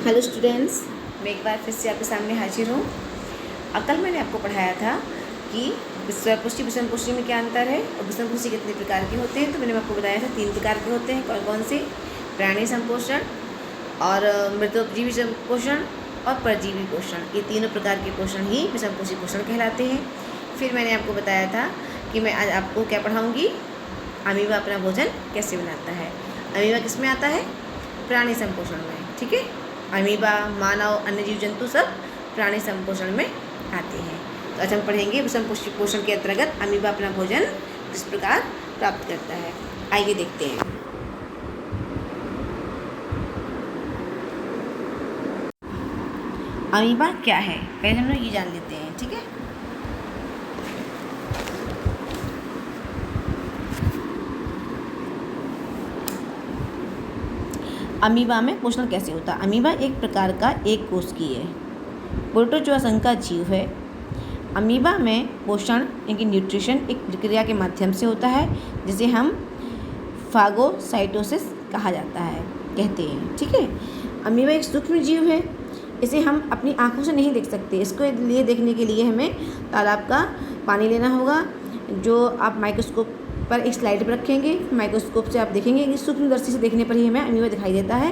Hello students, मैं एक बार फिर से आपके सामने हाजिर हूँ। कल मैंने आपको पढ़ाया था कि स्वपुष्टि विषम पुष्टि में क्या अंतर है और विषम पुष्टि कितने प्रकार के होते हैं। तो मैंने आपको बताया था 3 प्रकार के होते हैं। कौन कौन से? प्राणी संपोषण और मृतोपजीवी संपोषण और परजीवी पोषण। ये तीनों प्रकार के पोषण ही विषम पुष्टि पोषण कहलाते हैं। फिर मैंने आपको बताया था कि मैं आज आपको क्या पढ़ाऊँगी, अमीबा अपना भोजन कैसे बनाता है। अमीबा किस में आता है? प्राणी संपोषण में। ठीक है, अमीबा, मानव, अन्य जीव जंतु सब प्राणी संपोषण में आते हैं। तो आज हम पढ़ेंगे विषम पुष्टि पोषण के अंतर्गत अमीबा अपना भोजन किस प्रकार प्राप्त करता है। आइए देखते हैं। अमीबा क्या है, पहले हम लोग ये जान लेते हैं। ठीक है, अमीबा में पोषण कैसे होता है। अमीबा एक प्रकार का एक कोशिकीय प्रोटोजोआ संघ का जीव है। अमीबा में पोषण यानी न्यूट्रिशन एक प्रक्रिया के माध्यम से होता है जिसे हम फागोसाइटोसिस कहा जाता है, कहते हैं। ठीक है, अमीबा एक सूक्ष्म जीव है। इसे हम अपनी आंखों से नहीं देख सकते। इसको लिए देखने के लिए हमें तालाब का पानी लेना होगा, जो आप माइक्रोस्कोप पर एक स्लाइड पर रखेंगे। माइक्रोस्कोप से आप देखेंगे कि सूक्ष्मदर्शी से देखने पर ही हमें अमीबा दिखाई देता है।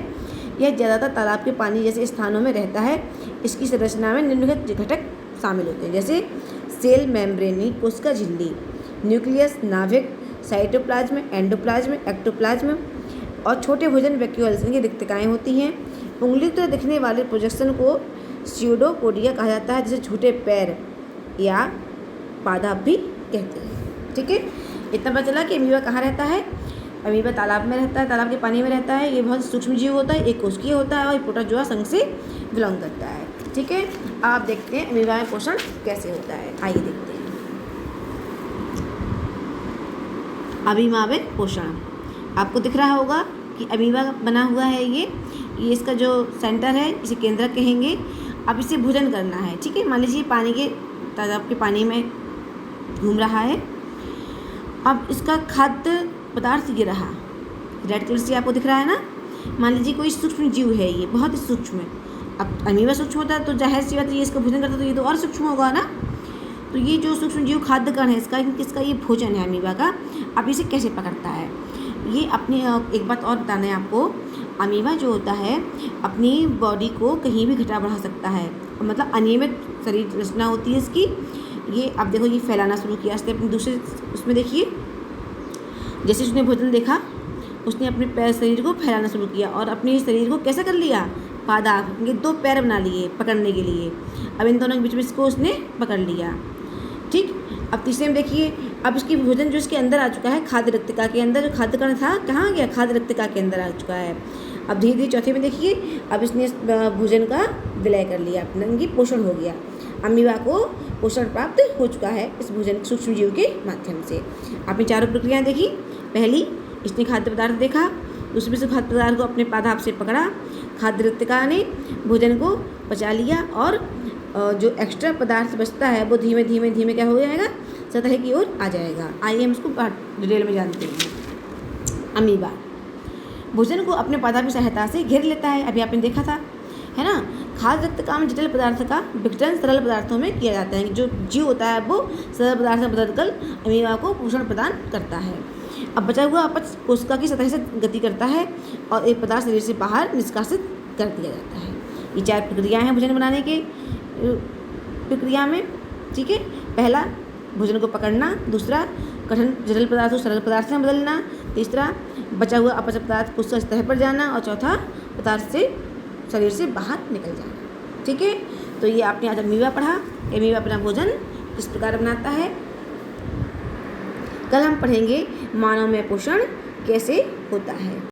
यह ज़्यादातर तालाब के पानी जैसे स्थानों में रहता है। इसकी संरचना में निम्नलिखित घटक शामिल होते हैं, जैसे सेल मेम्ब्रेनी कोशिका झिल्ली, न्यूक्लियस नाभिक, साइटोप्लाज्म, एंडोप्लाज्म, एक्टोप्लाज्म और छोटे भोजन वैक्यूल्स की रिक्तिकाएँ होती हैं। उंगली की तरह दिखने वाले प्रोजेक्शन को स्यूडोपोडिया कहा जाता है, जिसे झूठे पैर या पादाप भी कहते हैं। ठीक है, इतना पता चला कि अमीबा कहाँ रहता है। अमीबा तालाब में रहता है, तालाब के पानी में रहता है। ये बहुत सूक्ष्म जीव होता है, एक कोशिकीय होता है और प्रोटोजोआ संघ से बिलोंग करता है। ठीक है, आप देखते हैं अमीबा में पोषण कैसे होता है। आइए देखते हैं अमीबा में पोषण। आपको दिख रहा होगा कि अमीबा बना हुआ है। ये इसका जो सेंटर है इसे केंद्रक कहेंगे। अब इसे भोजन करना है। ठीक है, मान लीजिए पानी के तालाब के पानी में घूम रहा है। अब इसका खाद्य पदार्थ ये रहा, रेड कलर से आपको दिख रहा है ना। मान लीजिए कोई सूक्ष्म जीव है, ये बहुत ही सूक्ष्म है। अब अमीबा सूक्ष्म होता है तो जाहिर सी बात है, ये इसका भोजन करता है तो ये तो और सूक्ष्म होगा ना। तो ये जो सूक्ष्म जीव खाद्य कण है इसका ये भोजन है अमीबा का। अब इसे कैसे पकड़ता है, ये अपनी एक बात और बताना है आपको। अमीबा जो होता है अपनी बॉडी को कहीं भी घटा बढ़ा सकता है, मतलब अनियमित शरीर रचना होती है इसकी। ये अब देखो, ये फैलाना शुरू किया इसने अपने दूसरे उसमें। देखिए, जैसे उसने भोजन देखा, उसने अपने पैर शरीर को फैलाना शुरू किया और अपने शरीर को कैसा कर लिया, पादाप, ये 2 पैर बना लिए पकड़ने के लिए। अब इन दोनों के बीच में इसको उसने पकड़ लिया। ठीक, अब तीसरे में देखिए, अब इसकी भोजन जो इसके अंदर आ चुका है, खाद्य रक्तिका के अंदर जो खाद्य कण था कहाँ गया, खाद्य रक्तिका के अंदर आ चुका है। अब धीरे धीरे चौथे में देखिए, अब इसने भोजन का विलय कर लिया, अपना पोषण हो गया। अमीबा को पोषण प्राप्त हो चुका है इस भोजन सूक्ष्म जीव के माध्यम से। आपने चारों प्रक्रियाएं देखी। पहली, इसने खाद्य पदार्थ देखा, दूसरे से खाद्य पदार्थ को अपने पादाप से पकड़ा, खाद्य रक्तिका ने भोजन को पचा लिया और जो एक्स्ट्रा पदार्थ बचता है वो धीमे धीमे धीमे क्या हो जाएगा, सतह की ओर आ जाएगा। आइए हम इसको डिटेल में जानते हैं। अमीबा भोजन को अपने पादाप की सहायता से घेर लेता है। अभी आपने देखा था, है ना। खाद्य रक्तिका में जटिल पदार्थ का विघटन सरल पदार्थों में किया जाता है। जो जीव होता है वो सरल पदार्थ में बदलकर अमीबा को पोषण प्रदान करता है। अब बचा हुआ अपच कोशिका की सतह से गति करता है और एक पदार्थ शरीर से बाहर निष्कासित कर दिया जाता है। ये 4 प्रक्रियाएं हैं भोजन बनाने के प्रक्रिया में। ठीक है, पहला भोजन को पकड़ना, दूसरा कठिन जटिल पदार्थ को सरल पदार्थ में बदलना, तीसरा बचा हुआ अपच पदार्थ कोशिका सतह पर जाना और चौथा पदार्थ से शरीर से बाहर निकल जाना। ठीक है, तो ये आपने आज अमीबा पढ़ा। अमीबा अपना भोजन किस प्रकार बनाता है। कल हम पढ़ेंगे मानव में पोषण कैसे होता है।